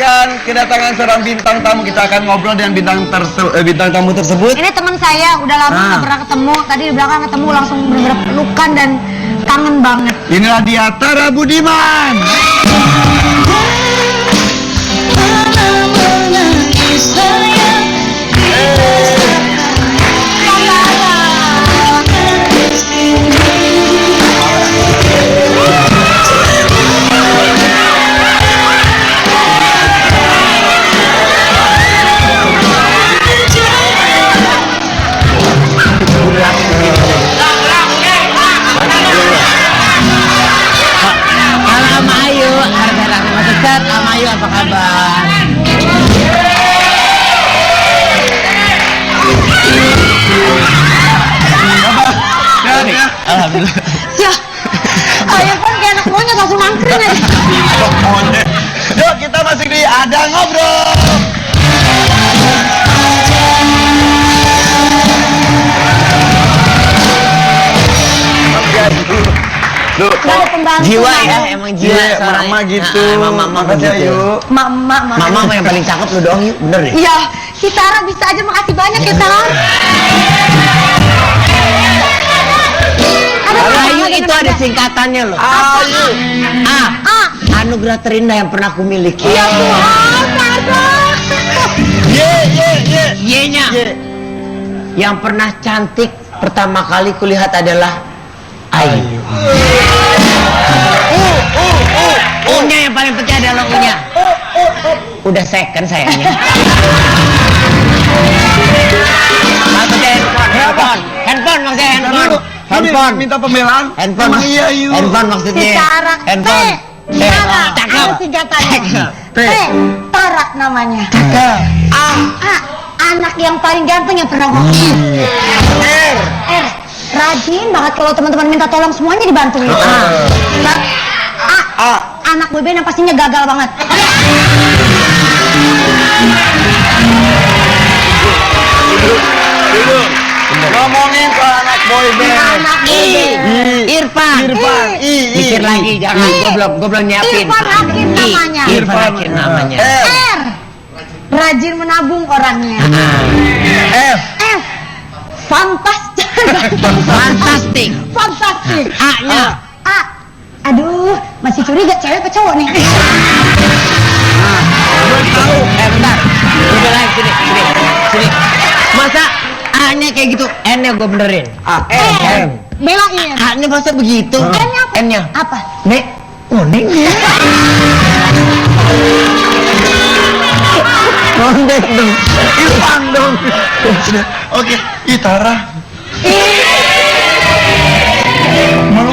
akan kedatangan seorang bintang tamu. Kita akan ngobrol dengan bintang tamu tersebut. Ini teman saya, udah lama nggak pernah ketemu. Tadi di belakang ketemu langsung bener-bener pelukan dan kangen banget. Inilah dia Tara Budiman. Amayu, apa kabar? Alhamdulillah. Ya, ayo kan kayak anak monyet langsung nangkring aja. Yuk kita masih di Ada Ngobrol. Jiwa ya, emang jiwa. Mama gitu. Mama gitu. Mama yang paling cakep lu doang yuk, bener deh. Iya, si Tara bisa aja, makasih banyak ya Tara. Ayu itu ada singkatannya loh. Ayu. Anugerah terindah yang pernah aku miliki. Ya Tuhan, Tara. Y-nya. Yang pernah cantik pertama kali kulihat adalah Ayu. U-nya yang paling penting adalah U-nya. Udah second sayangnya. Handphone maksudnya handphone. Minta pembelaan. Handphone. Iya, Ayu. Handphone maksudnya. Handphone. Cakep. Ada singkatannya. Tara namanya. Cakep. Anak yang paling ganteng yang pernah gue. R. Rajin banget kalau teman-teman minta tolong semuanya dibantuin. Anak boyband yang pastinya gagal banget. Ngomongin ke anak boyband. Irfan. Mikir lagi jangan. Gue belum nyiapin. Irfan Hakim namanya. Irfan Hakim namanya. R. Rajin menabung orangnya. F. Fantastik. A-nya. Aduh, masih curiga cewek apa cowok nih? Belum tahu. Bentar. Udah lagi sini. Masa A-nya kayak gitu, N-nya gue benerin. M. Belain. A-nya masa begitu? N-nya Apa? Nek. Oh, Nek. Nondek dong. Irfan dong. Oke, Tara. Malu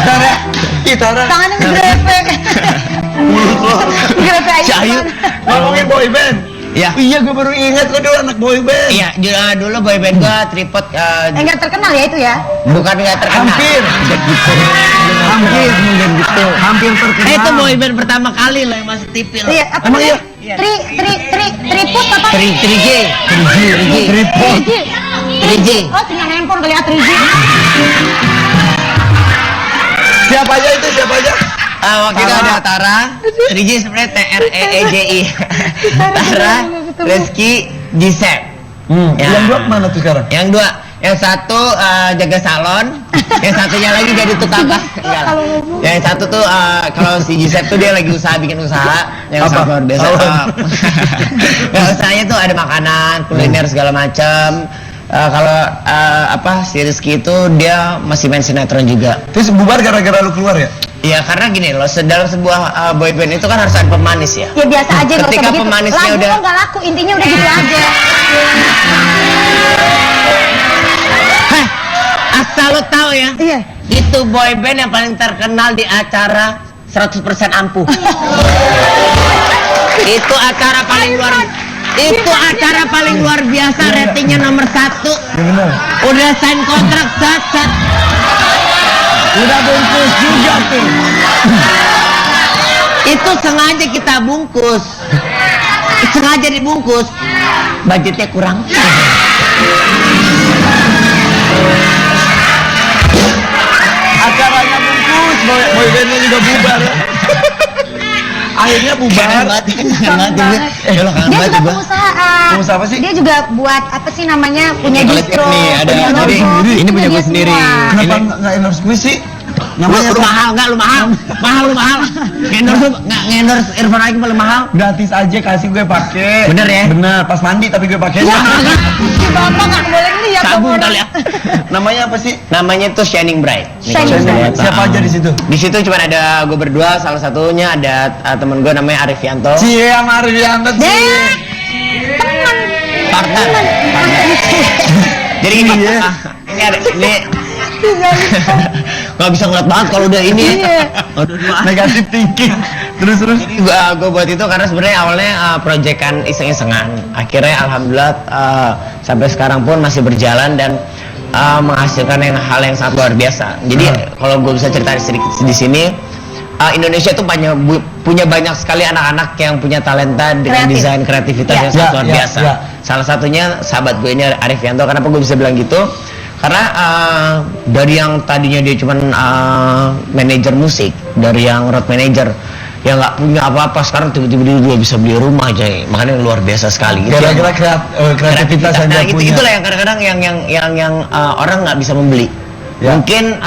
Tara. Tara. Tangannya ngegrepek. Grepek aja. Cahayu. Ngomongin boyband. Ya. Iya, gue baru ingat lo dulu anak boyband. Iya, dulu boyband gue tripod. Enggak terkenal ya itu ya? Bukan nggak terkenal. Hampir terkenal. Itu boyband pertama kali lah yang masih tipil. Iya, apa Emang namanya? iya? Tripod apa? 3G. 3G. Oh, tinggal handphone kali ya 3G. Siapa aja? Waktu itu ada Tara, 3G sebenarnya TREEJI. Tara, Rizky, Gisep. Yang dua mana tuh sekarang? Yang dua, yang satu jaga salon, yang satunya lagi jadi tukang kas. Enggak lah. Yang satu tuh kalau si Gisep tuh dia lagi bikin usaha yang Apa? luar biasa. Nah, usahanya tuh ada makanan, kuliner segala macam. Kalau si Rizky itu dia masih main sinetron juga. Terus bubar gara-gara lu keluar ya? Iya, karena gini loh, dalam sebuah boyband itu kan harus ada pemanis ya. Ya biasa aja, nggak usah Ketika begitu. pemanisnya Lagu udah kok nggak laku, intinya udah gitu aja. Asal lo tahu ya. Iya. Itu boyband yang paling terkenal di acara 100% ampuh. Itu acara paling luar biasa, ratingnya nomor 1. Udah sign kontrak set. Udah bungkus juga tuh. Itu sengaja kita bungkus. Sengaja dibungkus. Budgetnya kurang. Acaranya bungkus, boybandnya juga bubar. akhirnya bubar. Kangen banget gue. Lo kangen Dia banget juga gue. pengusaha. Pengusaha apa sih? Dia juga buat apa sih namanya? Punya Kalau distro, nih ada punya jadi logo. ini punya gue dia sendiri. semua. Kenapa Ini- nggak endorse gue sih? Lu Namanya tuh mahal enggak? Lu mahal. Lu mahal. Ngendorse lu enggak ngendorse earphone lagi paling mahal. gratis aja kasih gue pakai. Bener ya? Bener, pas mandi tapi gue pakai. Si Bapak nggak boleh lihat Sabun dong kali ya. Namanya apa sih? Namanya tuh Shining Bright. Shining Bright. Siapa aja di situ? Di situ cuma ada gue berdua, salah satunya ada temen gue namanya Arifianto. Cie sama Arifianto Deh, Cie. teman. Partner. Jadi gini, Iya. ini ada ini nggak bisa ngeliat banget kalau udah ini. Aduh, Negatif thinking. Terus. Jadi gue buat itu karena sebenarnya awalnya proyekan iseng-isengan. Akhirnya alhamdulillah sampai sekarang pun masih berjalan dan menghasilkan hal yang sangat luar biasa. Jadi kalau gue bisa cerita sedikit di sini, Indonesia tuh punya banyak sekali anak-anak yang punya talenta dengan Kreatif. desain kreativitas Ya. yang sangat Ya, luar ya, biasa. ya. Salah satunya sahabat gue ini Arifianto. Kenapa gue bisa bilang gitu? Karena dari yang tadinya dia cuman manajer musik, dari yang road manager yang nggak punya apa-apa, sekarang tiba-tiba dia bisa beli rumah aja. Makanya luar biasa sekali. Itu yang- Kira-kira kreativitas yang Nah, dia itu punya. itulah yang kadang-kadang yang orang nggak bisa membeli. Ya. Mungkin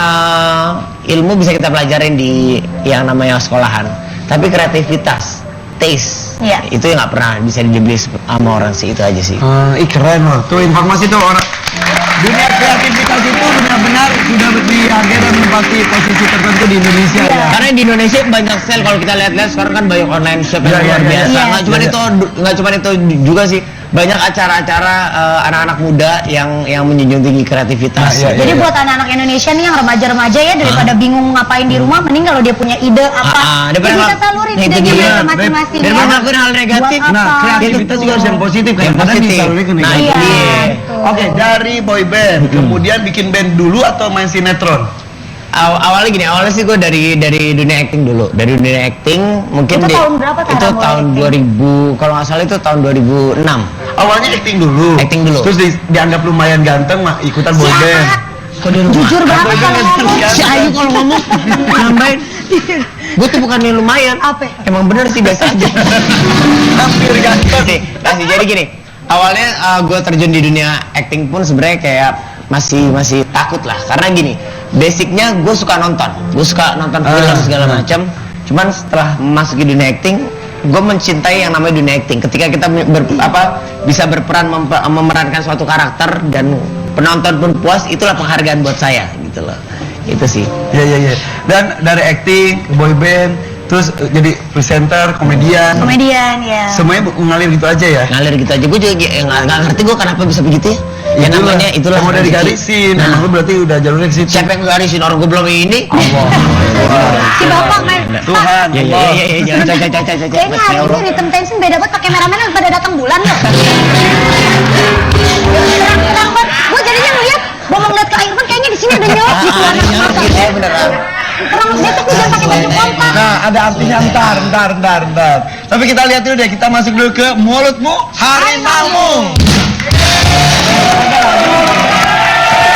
ilmu bisa kita pelajarin di yang namanya sekolahan, tapi kreativitas, taste, Ya. itu yang nggak pernah bisa dibeli sama orang sih. Itu aja sih. Ih keren loh. Tuh informasi tuh orang. Dunia kreativitas itu benar-benar sudah dihargai dan menempati posisi tertentu di Indonesia Iya. ya. Karena di Indonesia banyak sel, kalau kita lihat-lihat sekarang kan banyak online shop yang Iya, luar iya, biasa. iya. Nggak cuma Iya. itu, nggak cuma itu juga sih. Banyak acara-acara anak-anak muda yang menjunjung tinggi kreativitas. Nah, iya, Jadi buat anak-anak Indonesia nih yang remaja-remaja ya daripada bingung ngapain di rumah, mending kalau dia punya ide apa, daripada bisa nggak- salurin Nah, itu idenya dia. mereka masing-masing. Daripada ya. ngelakuin hal negatif. Buat Nah, apa? kreativitas juga harus yang positif kan. Yang Kadang positif. disalurkan ke Nah, negatif. itu dia. betul. Oke, dari boy band, kemudian bikin band dulu atau main sinetron? Awalnya gini, awalnya sih gue dari dunia acting dulu. Dari dunia acting mungkin Itu tahun berapa itu Tara mulai tahun acting? 2000, kalau nggak salah itu tahun 2006. Awalnya acting dulu. Acting dulu. Terus dianggap lumayan ganteng, ikutan boy band. Kok di rumah? Jujur banget kalau ngomong. Si Ayu kalau ngomong nambahin. Gue tuh bukannya lumayan. Apa? Emang bener sih biasa aja. Hampir ganteng. Kasih jadi gini. Awalnya gue terjun di dunia acting pun sebenarnya kayak masih takut lah. Karena gini, basicnya gue suka nonton film segala macam. Cuman setelah masuk di dunia acting, gue mencintai yang namanya dunia acting. Ketika kita bisa berperan memerankan suatu karakter dan penonton pun puas, itulah penghargaan buat saya gitu loh. Itu sih. Iya. Dan dari acting ke boy band, terus jadi presenter, komedian. Komedian ya. Semuanya ngalir gitu aja ya. Ngalir gitu aja. Gue juga nggak ngerti gue kenapa bisa begitu ya. Ya namanya itulah. Yang udah rezeki. digarisin. Nah, Emang lu berarti udah jalurnya ke situ. siapa yang garisin orang gue belum ini? Allah. Si Bapak main. Tuhan. Ya Allah. Kayaknya hari ini rhythm tension beda banget, pakai kameramen pada datang bulan loh. Terang-terang banget. Gue jadinya ngeliat, gue mau ngeliat ke Irfan kayaknya di sini ada nyolot gitu anak mata. Gitu ya beneran. Terang besok nih jangan pakai baju kompak. Nah, ada artinya ntar. Tapi kita lihat dulu deh, kita masuk dulu ke mulutmu harimaumu.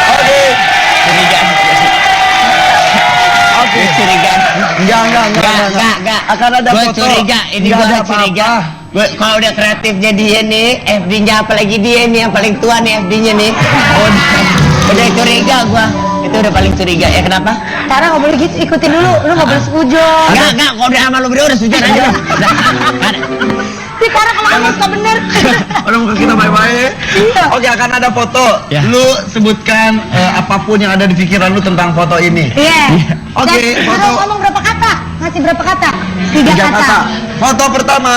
Oke. Curigaan. Oke. Curigaan. Enggak. Akan ada Gue foto. curiga, ini Nggak gue ada curiga. apa-apa. Gue kalau udah kreatifnya dia nih, FD-nya apalagi dia nih yang paling tua nih FD-nya nih. Udah curiga gue. Itu udah paling curiga ya, kenapa? Tara nggak boleh gitu, ikutin dulu, lu nggak boleh seujung. Enggak, kalau udah sama lu berdua udah sujud aja. Si Tara kalau ngomong suka bener. Udah muka kita bye-bye. Iya. Oke, akan ada foto. Ya. Lu sebutkan apapun yang ada di pikiran lu tentang foto ini. Iya. Oke, Dan foto. harus ngomong berapa kata? Ngasih berapa kata? 3 kata. Foto pertama.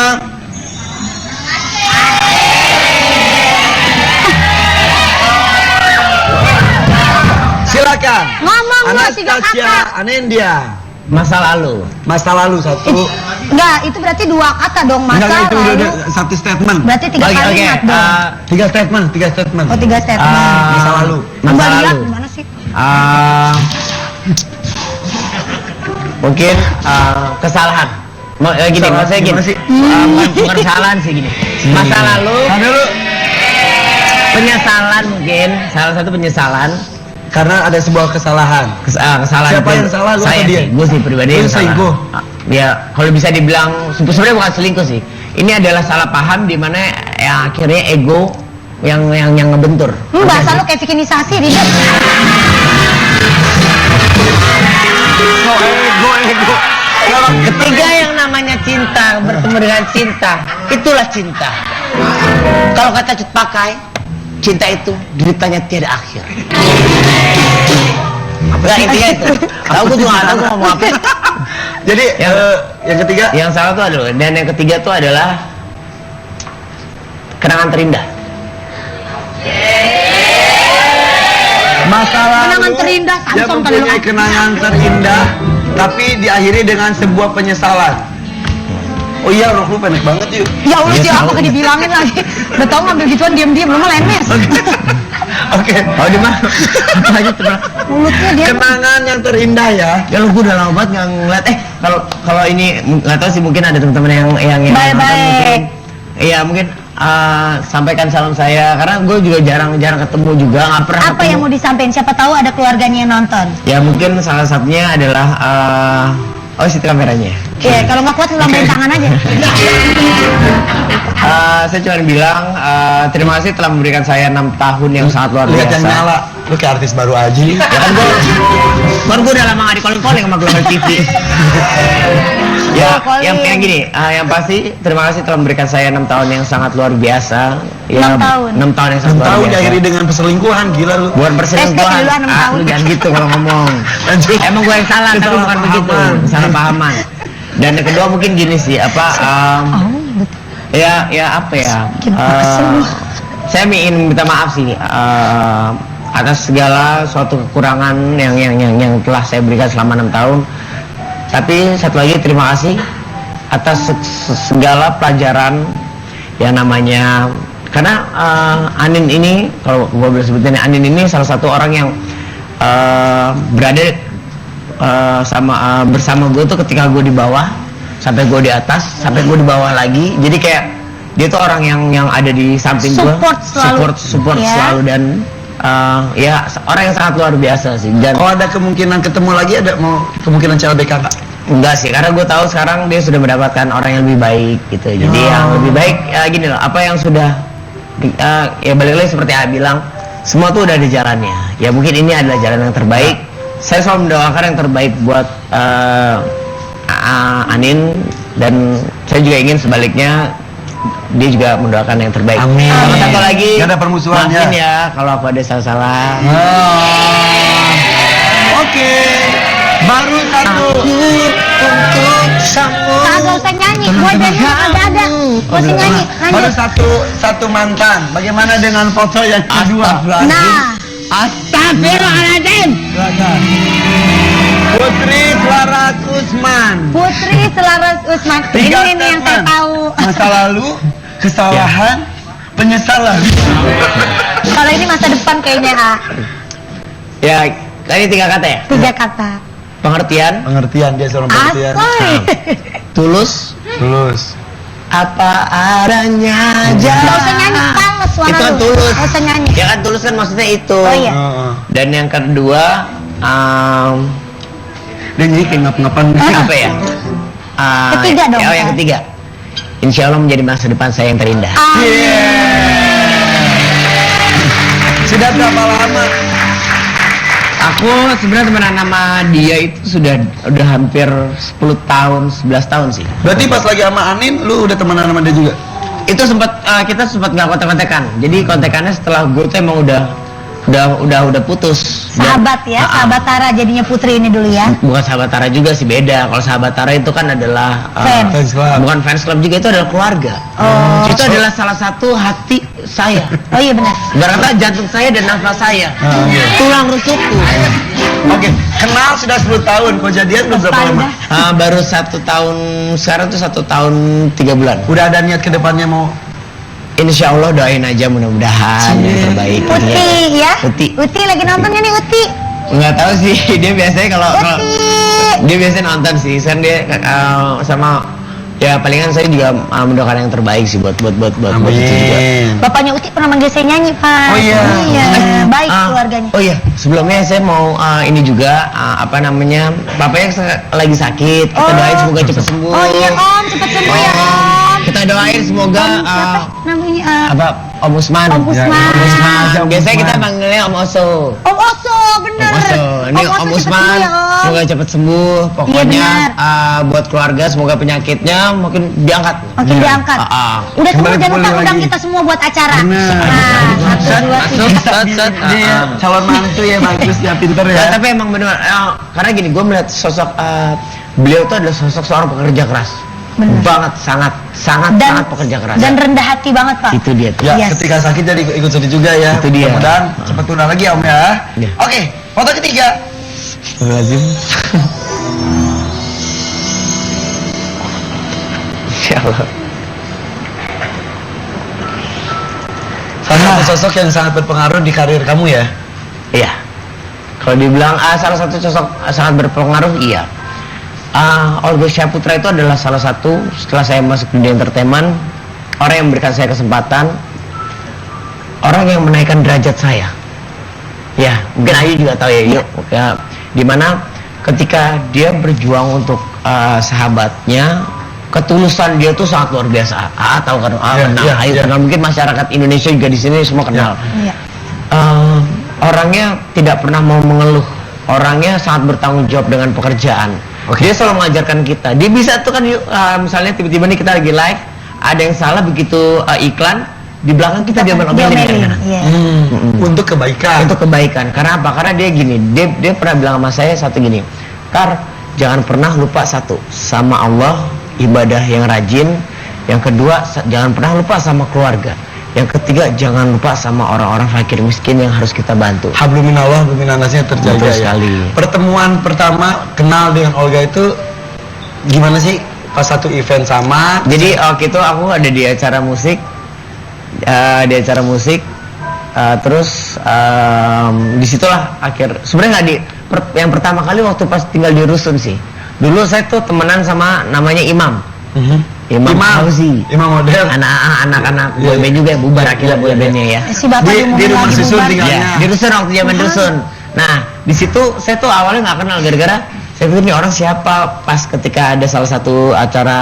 Silakan. Ngomong lu 3 Anastasia kata. Anindya. Masa lalu. Masa lalu satu. Enggak, itu berarti 2 kata dong. Masa Enggak, itu lalu. udah satu statement. Berarti 3 Oke, kalimat dong. Tiga statement. Oh, 3 statement. masa lalu. Masa Kembali ya, lalu. gimana sih? Mungkin kesalahan. Gini, Kesalahan maksudnya gini. gimana sih? Bukan kesalahan sih gini. Masa lalu, Nah, dulu. penyesalan mungkin. Salah satu penyesalan. Karena ada sebuah kesalahan. Kesalahan. Siapa itu yang salah, lu saya atau dia? sih, gue sih pribadi Lu yang salah. selingkuh? ya kalau bisa dibilang sebenarnya bukan selingkuh sih. Ini adalah salah paham di mana ya akhirnya ego yang ngebentur. Bahasa lu kayak vikinisasi, Ridho. So ego. Ketiga yang namanya cinta bertemu dengan cinta, itulah cinta. Kalau kata Cut Pakai, cinta itu deritanya tiada akhir. Enggak, intinya itu. Tahu gue juga nggak tahu gue ngomong apa. Jadi yang ketiga, yang salah tuh adalah, dan yang ketiga tuh adalah kenangan terindah. masalah Kenangan terindah, dia Samson kali mempunyai lu. kenangan terindah, tapi diakhiri dengan sebuah penyesalan. Oh iya, rok lu pendek banget yuk. Ya Allah, Iya, siapa tahu. gak dibilangin lagi. Udah tau ngambil gituan diam-diam, lu mah lemes. Oke. Oh di mana? Apa aja tuh? Mulutnya dia. Kenangan yang terindah ya. Ya lu gue udah lama banget nggak ngeliat. Kalau ini nggak tahu sih, mungkin ada teman-teman yang nonton Baik-baik. mungkin. Iya mungkin sampaikan salam saya karena gue juga jarang ketemu juga, nggak pernah. Apa yang mau disampaikan? Siapa tahu ada keluarganya yang nonton. Ya mungkin salah satunya adalah situ kameranya. Iya, kalau nggak kuat lu lambain tangan aja. Saya cuma bilang terima kasih telah memberikan saya 6 tahun yang sangat luar Lihat yang biasa. nyala. Lu kayak artis baru aja. Ya kan gue udah lama gak di-calling sama Global TV. Ya, yang gini, yang pasti terima kasih telah memberikan saya 6 tahun yang sangat luar biasa. Ya, 6 tahun. 6 tahun yang sangat 6 luar tahun biasa. diakhiri dengan perselingkuhan, gila lu. Bukan perselingkuhan. dulu 6 tahun. Lu jangan gitu kalau ngomong. Lanjut. Emang gue yang salah, tapi bukan Kesalahpahaman. begitu. Salah pahaman. Dan yang kedua mungkin gini sih, saya ingin minta maaf sih atas segala suatu kekurangan yang telah saya berikan selama 6 tahun. Tapi satu lagi terima kasih atas segala pelajaran yang namanya, karena Anin ini, kalau gue boleh sebutin, Anin ini salah satu orang yang berada bersama gue tuh ketika gue di bawah sampai gue di atas sampai gue di bawah lagi. Jadi kayak dia tuh orang yang ada di samping gue, support Ya. selalu, dan ya orang yang sangat luar biasa sih. Dan Oh, ada kemungkinan ketemu lagi, ada mau kemungkinan CLBK Kak? enggak sih, karena gue tahu sekarang dia sudah mendapatkan orang yang lebih baik gitu. Jadi yang lebih baik gini loh, apa yang sudah ya balik lagi seperti A bilang, semua tuh udah ada jalannya. Ya mungkin ini adalah jalan yang terbaik. Saya selalu mendoakan yang terbaik buat Anin, dan saya juga ingin sebaliknya dia juga mendoakan yang terbaik. Amin. Sama satu lagi, Gak ada permusuhan maafin ya kalau aku ada salah-salah. Oke. Baru satu. Kagak usah nyanyi, gue jadi kagak ada. Gue sih nyanyi, Baru lanjut. satu mantan. Bagaimana dengan foto yang kedua? Nah, Astagfirullahaladzim. Putri Selaras Usman. Putri Selaras Usman. Ini yang saya statement. tahu. Masa lalu, kesalahan, penyesalan. Kalau ini masa depan kayaknya, Ya, ini 3 kata ya. 3 kata. Pengertian, Pengertian, dia seorang pengertian. Asoy. tulus, Tulus. apa adanya aja. Gak usah nyanyi, fals suara Itu kan lu. tulus. Gak usah nyanyi. Ya kan tulus kan maksudnya itu. Oh iya. Dan yang kedua, Dan jadi kayak ngap-ngapan. apa ya? Ketiga dong, Oh, yang Kak. ketiga. Insya Allah menjadi masa depan saya yang terindah. Sudah berapa lama? Aku sebenarnya temenan sama dia itu sudah hampir 10 tahun, 11 tahun sih. Berarti pas lagi sama Anin, lu udah temenan sama dia juga? Itu kita sempat nggak kontak-kontakan. Jadi kontakannya setelah gue tuh emang udah putus. Sahabat ya, sahabat Tara jadinya Putri ini dulu ya. Bukan sahabat Tara juga sih, beda. Kalau sahabat Tara itu kan adalah Fans club. bukan fans club juga, itu adalah keluarga. Oh. Itu adalah salah satu hati saya. Oh iya benar. Berkata jantung saya dan nafas saya. Iya. Tulang rusukku. Oke, kenal sudah 10 tahun. Kok jadian udah berapa lama? Baru 1 tahun, sekarang tuh 1 tahun 3 bulan. Udah ada niat ke depannya mau? Insya Allah doain aja mudah-mudahan yang terbaik. Uti ya. Uti lagi nontonnya nih Uti. nggak tahu sih, dia biasanya kalau Uti. dia biasanya nonton sih, kan dia sama Ya palingan saya juga mendoakan yang terbaik sih buat itu juga. Amin. Bapaknya Uti pernah manggil saya nyanyi, Pak. Oh iya. Iya, baik keluarganya. Oh iya, sebelumnya saya mau ini juga bapaknya lagi sakit. Kita doain semoga cepat sembuh. Oh iya, Om, cepat sembuh ya, Om. Kita doain semoga Om siapa namanya? Om Usman. Om Usman. Om Usman. Om Biasanya Usman. kita panggilnya Om Oso. Om Oso, bener. Om Oso. Ini Om cepet Usman. sembuh ya, Om. Semoga cepat sembuh. Pokoknya benar. buat keluarga semoga penyakitnya makin diangkat. Makin diangkat. Udah semua Kembali jangan lupa pulih undang lagi. kita semua buat acara. Bener. Nah, Set, 1, 2, 3. Set. Dia calon mantu ya bagus ya, pinter ya. Nah, tapi emang benar karena gini, gue melihat sosok beliau itu adalah sosok seorang pekerja keras. Benar. Banget, sangat pekerja keras. Dan rendah hati banget, Pak. Itu dia tuh. Ya, Yes. ketika sakit jadi ikut sedih juga ya. Itu dia. Mudah-mudahan cepat tunda lagi ya Om ya. Iya. Oke, foto ketiga. Lazim. Ya Allah. Salah satu sosok yang sangat berpengaruh di karir kamu ya. Iya. Kalau dibilang salah satu sosok sangat berpengaruh, iya. Olga Syahputra itu adalah salah satu setelah saya masuk dunia entertainment, orang yang memberikan saya kesempatan, orang yang menaikkan derajat saya. Ya, mungkin Ayu juga tahu ya, yuk. Ya, dimana ketika dia berjuang untuk sahabatnya, ketulusan dia tuh sangat luar biasa. Tahu kan? Kenal, Ayu kenal, mungkin masyarakat Indonesia juga di sini semua kenal. Iya. Orangnya tidak pernah mau mengeluh, orangnya sangat bertanggung jawab dengan pekerjaan. Dia selalu mengajarkan kita. Dia bisa tuh kan, misalnya tiba-tiba nih kita lagi live, ada yang salah begitu iklan di belakang kita dia Diomelin. Iya. Untuk kebaikan. Untuk kebaikan. Karena apa? Karena dia gini, dia pernah bilang sama saya satu gini, Kar, jangan pernah lupa satu, sama Allah, ibadah yang rajin. Yang kedua, jangan pernah lupa sama keluarga. Yang ketiga, jangan lupa sama orang-orang fakir miskin yang harus kita bantu. Habluminallah, habluminanasnya terjaga Betul ya. sekali. Pertemuan pertama kenal dengan Olga itu gimana sih? Pas satu event sama. Jadi waktu itu aku ada di acara musik, terus disitulah sebenarnya nggak yang pertama kali waktu pas tinggal di rusun sih. Dulu saya tuh temenan sama namanya Imam Fauzi, Imam model. anak-anak Iya, boyband juga yang bubar akhirnya boybandnya ya. Si Bapak Di diumumin rumah lagi susun bubar. tinggalnya. Iya, di rusun waktu zaman rusun. Nah, di situ saya tuh awalnya nggak kenal gara-gara saya pikir ini orang siapa. Pas ketika ada salah satu acara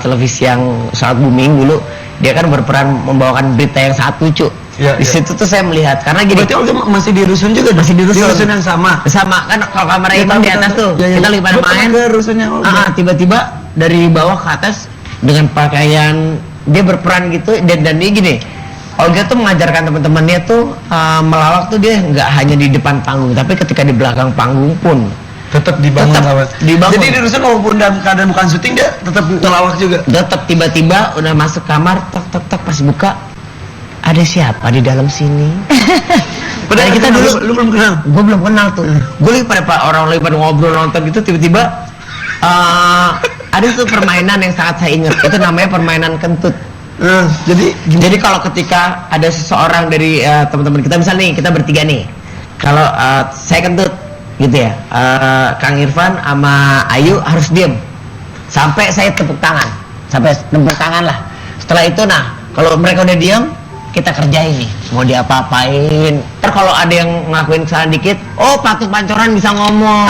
televisi yang sangat booming dulu, dia kan berperan membawakan berita yang sangat lucu. Iya, Di situ tuh saya melihat karena gini. Berarti Olga masih di rusun juga? Masih di rusun. Di rusun yang sama. Sama kan kalau kamar Imam di atas tuh, Ya, ya. kita lagi pada Gua pernah main. ke rusunnya Olga. Tiba-tiba dari bawah ke atas dengan pakaian dia berperan gitu dan dia gini. Olga tuh mengajarkan teman-temannya tuh melawak tuh dia nggak hanya di depan panggung, tapi ketika di belakang panggung pun Tetap dibangun Tetap sama. dibangun. Jadi di rusun walaupun dalam keadaan bukan syuting dia tetap ngelawak juga. tetap tiba-tiba udah masuk kamar, tok pas buka ada siapa di dalam sini? Padahal kita dulu lu belum kenal. gue belum kenal tuh. Gue lagi orang lagi pada ngobrol nonton gitu tiba-tiba ada tuh permainan yang sangat saya ingat. Itu namanya permainan kentut. Jadi kalau ketika ada seseorang dari teman-teman kita, misalnya nih kita bertiga nih, kalau saya kentut gitu ya, Kang Irfan sama Ayu harus diem sampai saya tepuk tangan, lah. Setelah itu kalau mereka udah diem, kita kerjain nih, mau diapa-apain. Ntar kalau ada yang ngelakuin kesalahan dikit, patut pancoran bisa ngomong.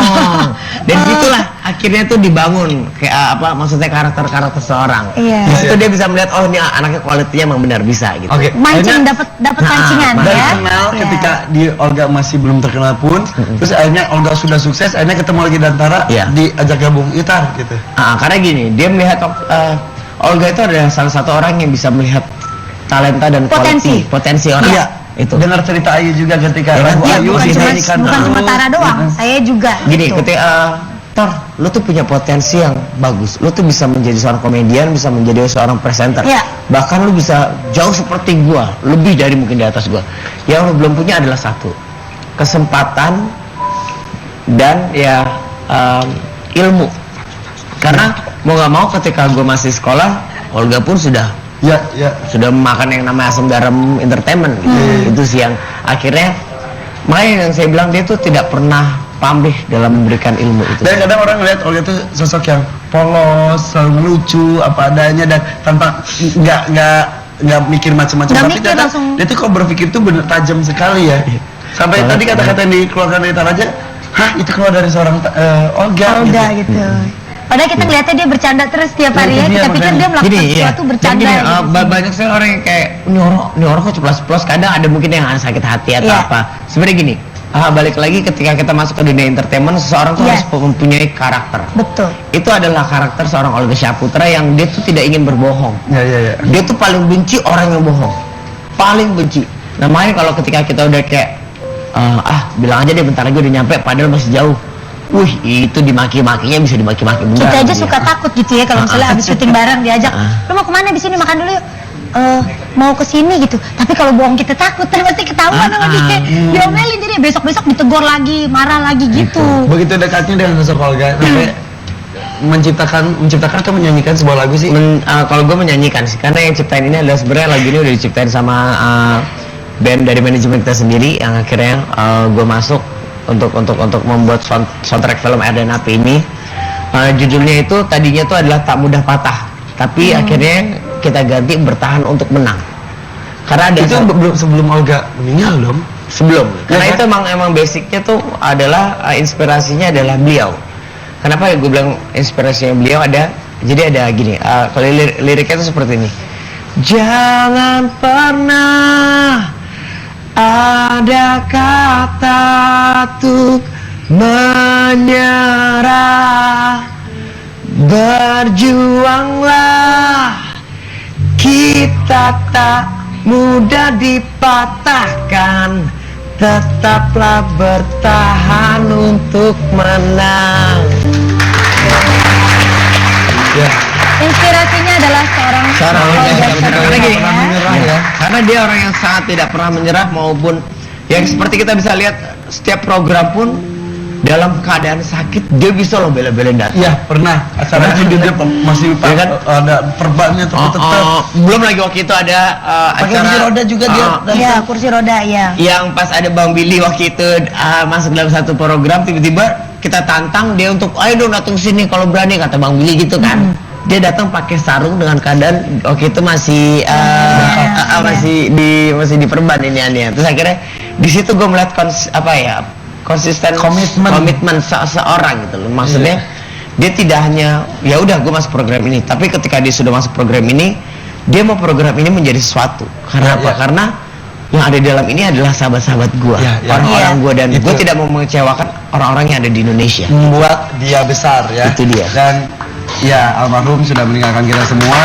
Dan situlah akhirnya tuh dibangun kayak maksudnya karakter seorang. Iya. Itu dia bisa melihat, ini anaknya kualitinya emang benar bisa gitu. Oke. Mancing dapat pancingan Dari ya. kenal Iya. ketika di Olga masih belum terkenal pun, terus akhirnya Olga sudah sukses, akhirnya ketemu lagi Dantara, Iya. diajak gabung Itar gitu. Karena gini, dia melihat Olga itu adalah salah satu orang yang bisa melihat talenta dan potensi orang. Iya. Itu. Dengar cerita Ayu juga ketika Ya, lagu iya, Ayu bukan cuma dinyanyikan bukan terus. Tara doang, saya juga. Gini, gitu. ketika lu tuh punya potensi yang bagus. Lu tuh bisa menjadi seorang komedian, bisa menjadi seorang presenter. Iya. Bahkan lu bisa jauh seperti gua, lebih dari mungkin di atas gua. Yang lu belum punya adalah satu, kesempatan dan ilmu. Karena mau nggak mau ketika gua masih sekolah, Olga pun sudah makan yang namanya asam garam entertainment gitu. Itu sih yang akhirnya, makanya yang saya bilang dia tuh tidak pernah pamrih dalam memberikan ilmu itu. Dan kadang orang ngeliat Olga itu sosok yang polos, selalu lucu apa adanya dan tanpa nggak mikir macam-macam. Tapi mikir, ternyata langsung. dia tuh kalau berpikir tuh bener tajam sekali ya. Sampai tadi kata-kata yang dikeluarkan dari Tara aja, hah itu keluar dari seorang Olga gitu. Padahal kita ngeliatnya dia bercanda terus tiap hari ya. Itu dia, Kita pikir makanya. dia melakukan Gini, sesuatu bercanda. Gini, gitu. banyak sekali orang yang kayak ini orang kok ceplos-ceplos. Kadang ada mungkin yang sakit hati atau Iya. apa. Sebenarnya gini, balik lagi ketika kita masuk ke dunia entertainment, seseorang tuh Iya. harus mempunyai karakter. Betul. Itu adalah karakter seorang Olga Syahputra yang dia tuh tidak ingin berbohong. Ya. Dia tuh paling benci orang yang bohong. Paling benci. Nah makanya kalau ketika kita udah kayak bilang aja deh bentar lagi udah nyampe padahal masih jauh. Wih, itu dimaki-makinya bisa dimaki-maki beneran. Kita aja dia. suka takut gitu ya kalau misalnya habis syuting bareng diajak, "Lu mau kemana di sini makan dulu yuk?" Mau ke sini gitu. Tapi kalau bohong kita takut, pasti ketahuan sama dia. Diomelin jadi besok-besok ditegur lagi, marah lagi gitu. Begitu dekatnya dengan sosok Olga sampai menciptakan atau menyanyikan sebuah lagu sih. Kalau gue menyanyikan sih, karena yang ciptain ini adalah sebenarnya lagu ini udah diciptain sama band dari manajemen kita sendiri yang akhirnya gue masuk untuk membuat soundtrack film Air dan Api ini. Judulnya itu tadinya tuh adalah Tak Mudah Patah, tapi akhirnya kita ganti Bertahan Untuk Menang. Karena ada Itu belum sebelum Olga meninggal dong. sebelum. Karena kan? itu emang basicnya tuh adalah inspirasinya adalah beliau. Kenapa ya gue bilang inspirasinya beliau ada? Jadi ada gini, kalau liriknya tuh seperti ini. Jangan pernah ada kata untuk menyerah. Berjuanglah, kita tak mudah dipatahkan. Tetaplah bertahan untuk menang. Ya. Inspirasinya adalah seorang Olga Karena gini, Syahputra ya. karena dia orang yang sangat tidak pernah menyerah, maupun yang seperti kita bisa lihat setiap program pun dalam keadaan sakit dia bisa loh bela-belain datang. Iya pernah. Acara itu dia masih Ya kan? ada perbannya tapi tetap. Belum lagi waktu itu ada Pakai acara kursi roda juga dia. Iya, kursi roda ya. yang pas ada Bang Billy waktu itu masuk dalam satu program, tiba-tiba kita tantang dia untuk ayo dong datang sini kalau berani, kata Bang Billy gitu kan. Dia datang pakai sarung dengan keadaan waktu itu masih masih di perban ini aneh. Terus akhirnya di situ gue melihat konsisten komitmen seorang gitu loh. Maksudnya dia tidak hanya ya udah gue masuk program ini, tapi ketika dia sudah masuk program ini, dia mau program ini menjadi sesuatu. Karena apa? Karena yang ada di dalam ini adalah sahabat-sahabat gue, orang-orang gue, dan gue tidak mau mengecewakan orang-orang yang ada di Indonesia. Membuat dia besar ya. Itu dia. Dan ya almarhum sudah meninggalkan kita semua.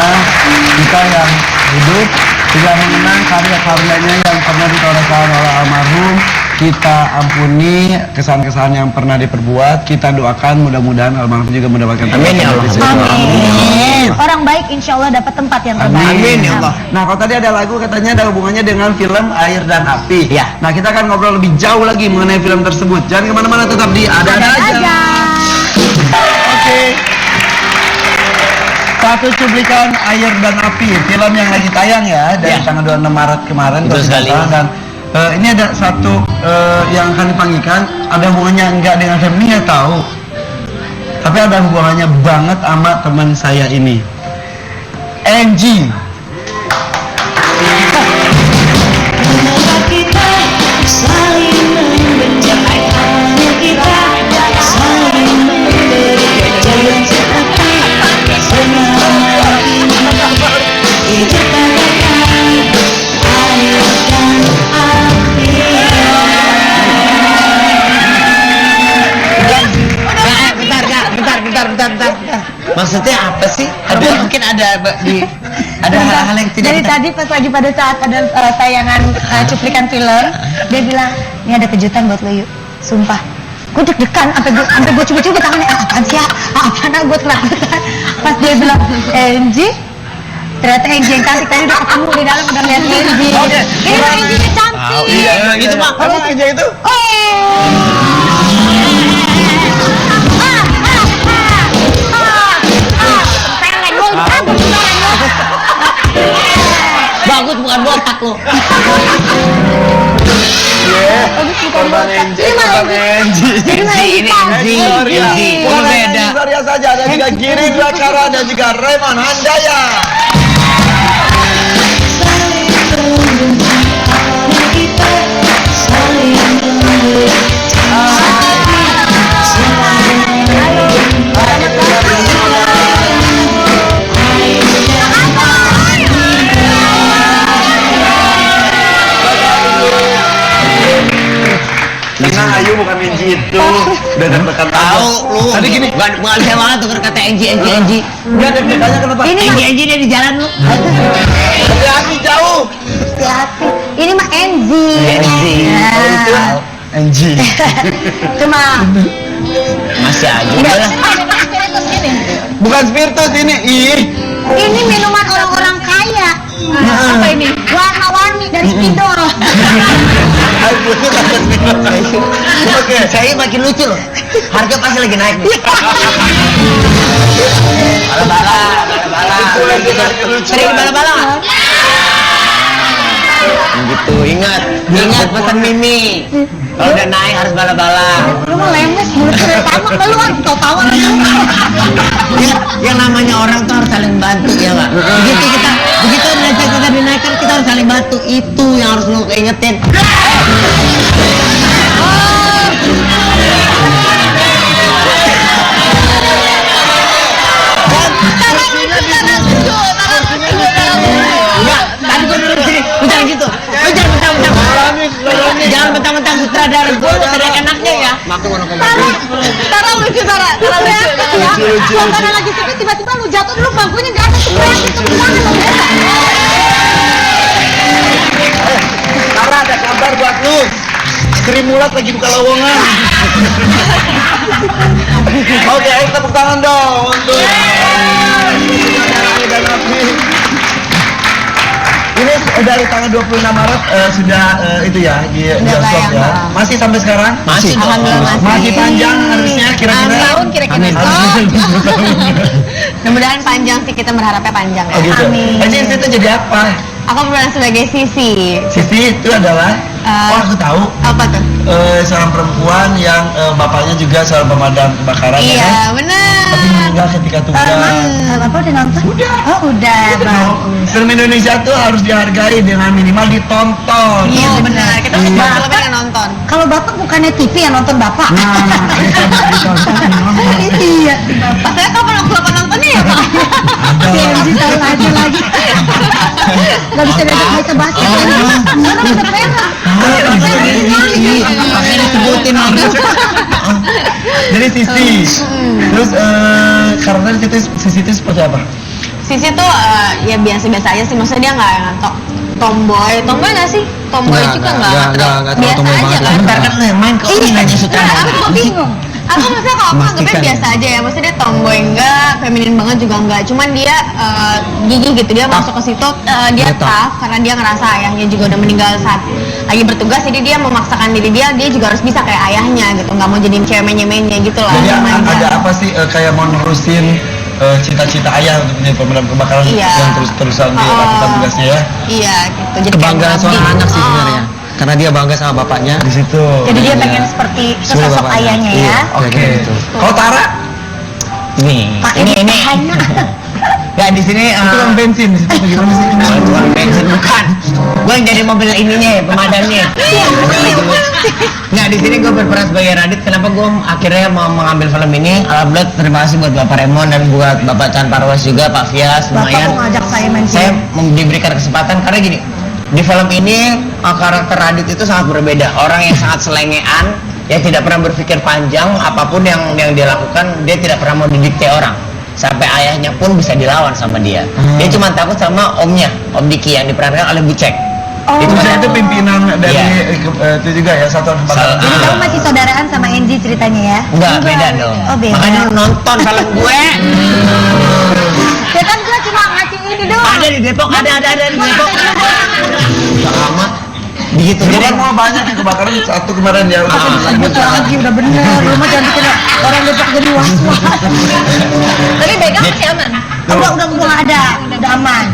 Kita yang hidup tidak mengenang karya-karyanya yang pernah ditorehkan oleh almarhum. Kita ampuni kesalahan-kesalahan yang pernah diperbuat. Kita doakan mudah-mudahan almarhum juga mendapatkan Amin ya Allah. Amin. Orang baik insya Allah dapat tempat yang terbaik. Amin ya Allah. Nah, kalau tadi ada lagu katanya ada hubungannya dengan film Air dan Api. Ya. Nah, kita akan ngobrol lebih jauh lagi mengenai film tersebut. Jangan kemana-mana, tetap di Ada-Ada Aja. Oke. Satu cuplikan Air dan Api, film yang lagi tayang ya dari tanggal 26 Maret kemarin. Betul sekali. Dan ini ada satu yang akan dipanggilkan, ada hubungannya enggak dengan film ini, nggak tahu. Tapi ada hubungannya banget sama teman saya ini, Angie. Kita saling membenci, hanya kita saling memberi jangan seperti selama ini hidup bagaikan air dan api. Bentar. Maksudnya apa sih? Mungkin ada hal-hal yang tidak Dari tadi pas lagi pada saat ada tayangan cuplikan film, dia bilang, "Ini ada kejutan buat lo yuk." Sumpah. Gue deg-degan sampai gue coba-coba tangannya, apaan sih ya? Apaan gue ketakutan. Pas dia bilang, "Angie." Ternyata Angie yang cantik, tadi udah ketemu di dalam, udah lihat Angie. Ini mah Angie cantik. Iya, gitu Pak. Kalau Angie itu Bagus bukan botak lo. korban Angie, korban Angie. Ini Angie. Bukan Beda. Angie Gloria saja, ada juga juga Girindra Kara dan juga Reman Handaya. Saling mencintai kita, saling Nah, ayo bukan Enji itu. Udah dekat Tahu lu. Tadi gini. Bukan saya banget tuh kata Enji. Dia ada bedanya kenapa? Enji dia di jalan lu. Hati-hati jauh. Hati-hati. Ini mah Enzi. Enzi. Ya. Enji. Cuma Masih aja. ini Udah lah. spiritus ini. Bukan spiritus ini. Ih. Ini minuman orang-orang kaya. Apa ini? Warna-warni dari spidol. Ayo butuh ada spiritus. Oke. Saya makin lucu loh. Harga pasti lagi naik nih. Bala-bala. Sering bala-bala nggak? Gitu, ingat pesan Mimi. Kalau udah naik harus bala-bala. Lu mah lemes, mulut pertama lu kan tahu Yang namanya orang tuh harus saling bantu ya nggak? Begitu derajat kita dinaikkan kita harus saling bantu. Itu yang harus lu ingetin. Enggak, tadi gue duduk sini, lu jangan gitu. Lu jangan mentang-mentang. Jangan mentang-mentang sutradara gue, lu ada enaknya ya. Maku mau ngomong. Tara lucu, Tara lucu ya. Suasana lagi sepi, tiba-tiba lu jatuh dulu bangkunya nggak ada teriak gitu gimana lu biasa? Tara ada kabar buat lu. Sri Mulat lagi buka lowongan. Oke, ayo tepuk tangan dong untuk Darani dan Afi. Ini dari tanggal 26 Maret sudah itu ya di bioskop ya. Masih sampai sekarang? Masih dong. Alhamdulillah Masih panjang harusnya kira-kira. tahun kira-kira. Amin. Mudah-mudahan panjang sih, kita berharapnya panjang ya. Oh gitu. Amin. Jadi itu jadi apa? Aku berperan sebagai Sisi. Sisi itu adalah oh aku tahu Apa tuh? seorang perempuan yang bapaknya juga seorang pemadam kebakaran ya kan? Iya, benar. Tapi meninggal ketika tugas. Apa udah nonton? Udah. Oh, udah. Film Indonesia tuh harus dihargai dengan minimal ditonton. Iya, benar. Kita harus Nah. lebih yang nonton. Kalau Bapak bukannya TV yang nonton Bapak. Nah, itu harus ditonton. Iya, Bapak. Saya kapan waktu nontonnya ya, Pak? Si MG tahu aja lagi. Gak bisa diajak main ke basket. Karena udah perak. Makanya disebutin lagi. Jadi Sisi. Terus karakter Sisi itu seperti apa? Sisi tuh ya biasa-biasa aja sih. Maksudnya dia nggak yang tomboy nggak sih? Tomboy juga nggak. Biasa aja kan. Bentar kan lu yang main kok lu nanya sutradara. Aku bingung. Aku maksudnya kalau aku anggapnya biasa aja ya. Maksudnya dia tomboy enggak, feminin banget juga enggak. Cuman dia gigih gitu. Dia masuk ke situ dia tough karena dia ngerasa ayahnya juga udah meninggal saat lagi bertugas. Jadi dia memaksakan diri dia juga harus bisa kayak ayahnya gitu. Nggak mau jadiin cewek menye-menye gitu lah. Jadi manja. ada apa sih kayak mau nerusin cita-cita ayah untuk menjadi pemadam kebakaran Iya. yang terus-terusan dilakukan tugasnya ya? Iya gitu. Jadi Kebanggaan kayak seorang mengabdi. anak sih Oh. sebenarnya. Karena dia bangga sama bapaknya. Di situ. Jadi dia pengen seperti Sebagai sosok bapaknya. ayahnya ya. Iya. Oke. Kayak gitu. Kalau Tara? Pakai Ini hanya. Ya di sini Tukang bensin di situ gimana sih? tukang bensin bukan. Gue yang jadi mobil ininya ya, pemadamnya. Nggak, di sini gue berperan sebagai Radit. Kenapa gue akhirnya mau mengambil film ini? Alhamdulillah terima kasih buat Bapak Remon dan buat Bapak Chan Parwas juga, Pak Fias, Bapak lumayan. mau ngajak saya main Saya film. diberikan kesempatan karena gini, di film ini karakter Radit itu sangat berbeda. Orang yang sangat selengean, yang tidak pernah berpikir panjang, apapun yang dia lakukan, dia tidak pernah mau didikte orang. Sampai ayahnya pun bisa dilawan sama dia. Dia cuma takut sama omnya, Om Diki yang diperankan oleh Bucek. Oh. Itu saya itu pimpinan dari Iya. itu juga ya satuan kebakaran. Jadi kamu masih saudaraan sama Enzi ceritanya ya? Enggak, beda dong. Oh, beda. Makanya lu nonton film gue. Ya kan gue cuma ngasih ini doang. Ada di Depok, ada di Depok. Enggak amat. Begitu. Jadi Jadi mau banyak yang kebakaran satu kemarin ya udah Sebut lagi udah bener. Rumah jangan bikin orang Depok jadi was-was. Tapi begal masih aman. Udah nggak ada, udah aman.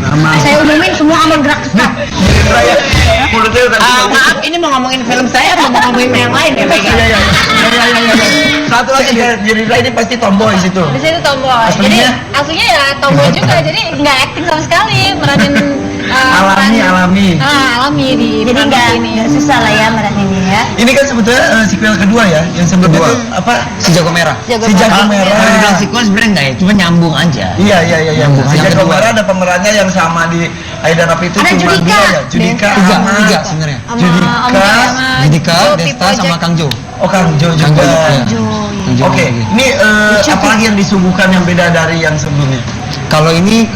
Saya umumin semua aman gerak cepat. Mulutnya udah Maaf, ini mau ngomongin film saya atau mau ngomongin yang lain ya, Mega? Iya. Satu lagi jadi ini pasti tomboy situ. Di situ tomboy. Aslinya? Jadi aslinya ya tomboy juga. Jadi nggak acting sama sekali, meranin Alami. alami di jadi nggak susah lah ya meraninnya ya. Ini kan sebetulnya sequel kedua ya, yang sebelumnya Kedua. tuh apa? Si Jago Merah. Si Jago Merah. Kalau dibilang sequel sebenarnya enggak ya, cuma nyambung aja. Iya. Nyambung. Si Yang Jago kedua. Merah ada pemerannya yang sama di Aida Napi itu Ada cuma Judika. dua ya. Judika Tiga sebenarnya. Judika, Desta sama Kang Jo. oh Kang Jo Kang juga. Jo, ya. Kang Jo Oke, lagi. ini apa lagi yang disuguhkan yang beda dari yang sebelumnya? Kalau ini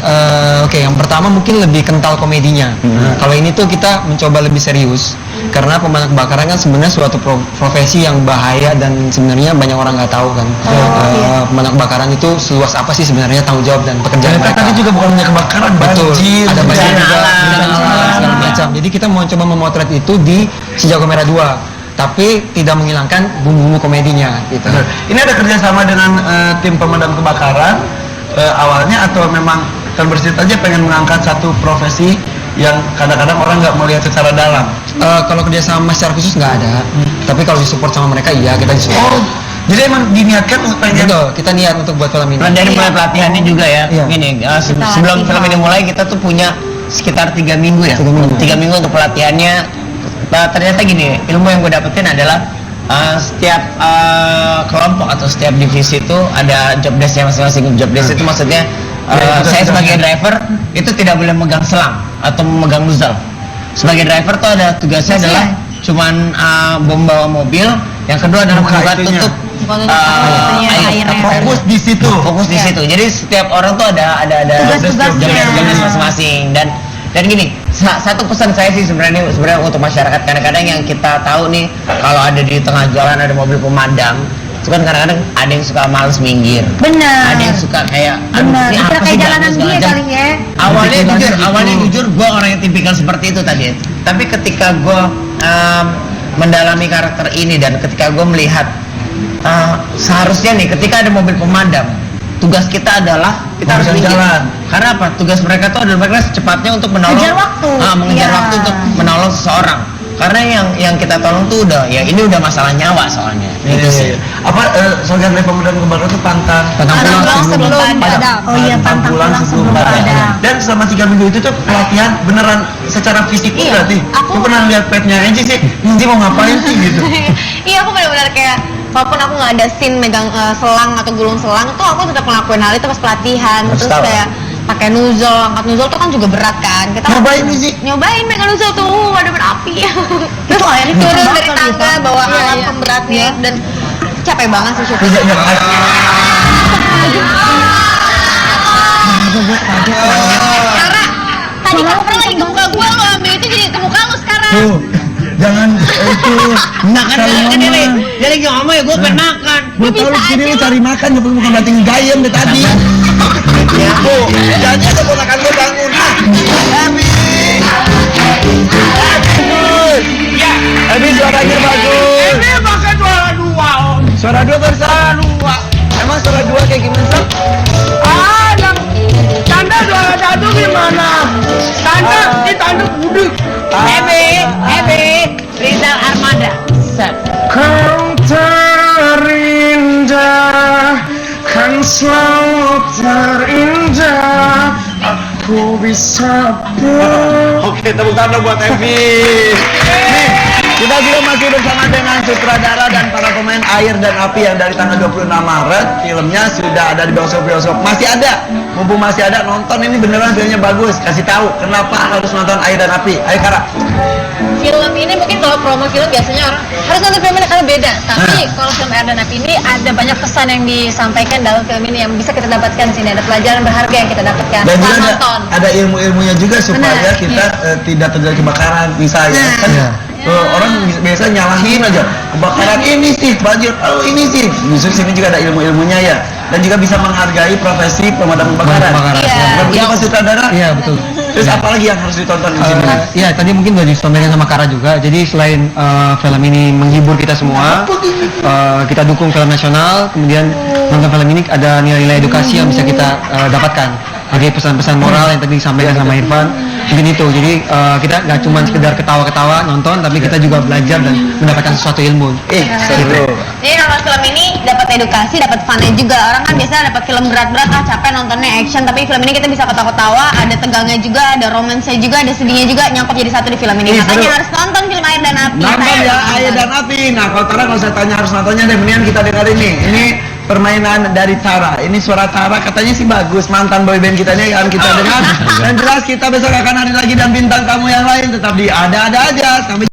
yang pertama mungkin lebih kental komedinya. Kalau ini tuh kita mencoba lebih serius karena pemadam kebakaran kan sebenarnya suatu profesi yang bahaya dan sebenarnya banyak orang nggak tahu kan. Pemadam kebakaran itu seluas apa sih sebenarnya tanggung jawab dan pekerjaan Ternyata mereka. tadi juga bukan hanya kebakaran, Betul, banjir, ada banjir bencana juga, alam. bencana alam, segala macam. Jadi kita mau coba memotret itu di Si Jago Merah 2, tapi tidak menghilangkan bumbu-bumbu komedinya gitu. Ini ada kerjasama dengan tim pemadam kebakaran awalnya atau memang terbersit aja pengen mengangkat satu profesi yang kadang-kadang orang nggak melihat secara dalam. Kalau kerjasama secara khusus nggak ada, tapi kalau disupport sama mereka iya kita disupport. Jadi emang diniatkan untuk pengen Betul, kita niat untuk buat film ini. Dari mulai pelatihannya juga ya. Iya. Gini, sebelum film ini mulai kita tuh punya sekitar 3 minggu ya. 3 minggu. 3 minggu untuk pelatihannya. Ternyata gini, ilmu yang gue dapetin adalah setiap kelompok atau setiap divisi itu ada job desk-nya masing-masing. Job desk itu maksudnya saya sebagai driver itu tidak boleh megang selang atau memegang nozzle. Sebagai driver tuh ada tugasnya adalah cuman membawa mobil. Yang kedua adalah Buka membuka itunya. tutup airnya. fokus di situ. fokus di situ. Jadi setiap orang tuh ada Tugas-tugasnya. job masing-masing dan gini, satu pesan saya sih sebenarnya untuk masyarakat, kadang-kadang yang kita tahu nih kalau ada di tengah jalan ada mobil pemadam, itu kan kadang-kadang ada yang suka males minggir. Benar. Ada yang suka kayak Benar. ini Dikira apa kayak sih jalanan segala dia macam. kali ya. Awalnya jujur gue orang yang tipikal seperti itu tadi. Tapi ketika gue mendalami karakter ini dan ketika gue melihat seharusnya nih ketika ada mobil pemadam, tugas kita adalah kita harus Memberikan minggir. jalan. Karena apa? Tugas mereka itu adalah mereka secepatnya untuk menolong, Mengejar waktu. mengejar Iya. waktu untuk menolong seseorang. Karena yang kita tolong tuh udah ya ini udah masalah nyawa soalnya. Itu sih. Apa slogan dari pemadam kebakaran itu pantang Pulang sebelum padam. Oh iya, pantang pulang sebelum padam. Dan selama 3 minggu itu tuh pelatihan beneran secara fisik Iya, berarti. aku- Aku pernah lihat petnya Enji sih, Enji mau ngapain sih gitu. Iya, aku benar-benar kayak walaupun aku nggak ada scene megang selang atau gulung selang, tuh aku tetap ngelakuin hal itu pas pelatihan. Harus Terus tahu. kayak pakai nozzle, angkat nozzle tuh kan juga berat kan. Kita Nyobain nih, Zi. nyobain megang nozzle tuh, ada berapi. Itu akhirnya turun dari tangga bawa alat pemberatnya dan capek banget sih syuting. Tidak nyekat. Karena tadi cover lagi ke muka gue, lo ambil itu jadi ke muka lo sekarang. Tuh, jangan itu. Nah kan dia lagi ngomong ya gue pengen makan. Gue tahu lu sini lu cari makan, ya bukan berarti ngegayem deh tadi. Ya, tuh, jadi ada ponakan gue bangun. Ebi suaranya bagus. Ini pakai juara 2 om. Suara dua bersalah dua. Emang suara dua kayak gimana sih? Yang tanda juara 1 gimana? Tanda di tanda budek. Ebe, Rizal Armada. Kau terindah, kan selalu terindah. Aku bisa Oke, tepuk tangan buat Evi. Kita juga masih bersama dengan sutradara dan para pemain Air dan Api yang dari tanggal 26 Maret filmnya sudah ada di bioskop-bioskop. Masih ada, mumpung masih ada, nonton ini beneran filmnya bagus. Kasih tahu kenapa harus nonton Air dan Api. Ayo Kara. Film ini mungkin kalau promo film biasanya orang harus nonton film ini karena beda. Tapi kalau film Air dan Api ini ada banyak pesan yang disampaikan dalam film ini yang bisa kita dapatkan sini. Ada pelajaran berharga yang kita dapatkan Dan juga setelah nonton. ada ilmu-ilmunya juga supaya Benar, kita tidak terjadi kebakaran misalnya kan orang biasa nyalahin aja kebakaran ini sih banjir ini sih justru sini juga ada ilmu-ilmunya ya dan juga bisa menghargai profesi pemadam kebakaran. Iya. Dan begitu Pak Sutradara. Iya betul. Terus apalagi yang harus ditonton di sini? Iya tadi mungkin udah disampaikan sama Kara juga. Jadi selain film ini menghibur kita semua, kita dukung film nasional. Kemudian nonton film ini ada nilai-nilai edukasi yang bisa kita dapatkan. sebagai pesan-pesan moral yang tadi disampaikan sama Irfan. Mungkin itu. Jadi kita nggak cuma sekedar ketawa-ketawa nonton, tapi kita juga belajar dan mendapatkan sesuatu ilmu. Seru. Jadi nonton film ini dapat edukasi, dapat funnya juga. Orang kan biasanya dapat film berat-berat, capek nontonnya action, tapi film ini kita bisa ketawa-ketawa, ada tegangnya juga, ada romansnya juga, ada sedihnya juga, nyangkut jadi satu di film ini. Makanya harus nonton film Air dan Api. Nonton ya Air dan Api. Nah, kalau Tara kalau saya tanya harus nontonnya deh, mendingan kita dengerin nih. Ini permainan dari Tara. Ini suara Tara katanya sih bagus. Mantan boyband kita ini akan kita dengar. Dan jelas kita besok akan hadir lagi dan bintang tamu yang lain tetap di ada-ada aja. Sampai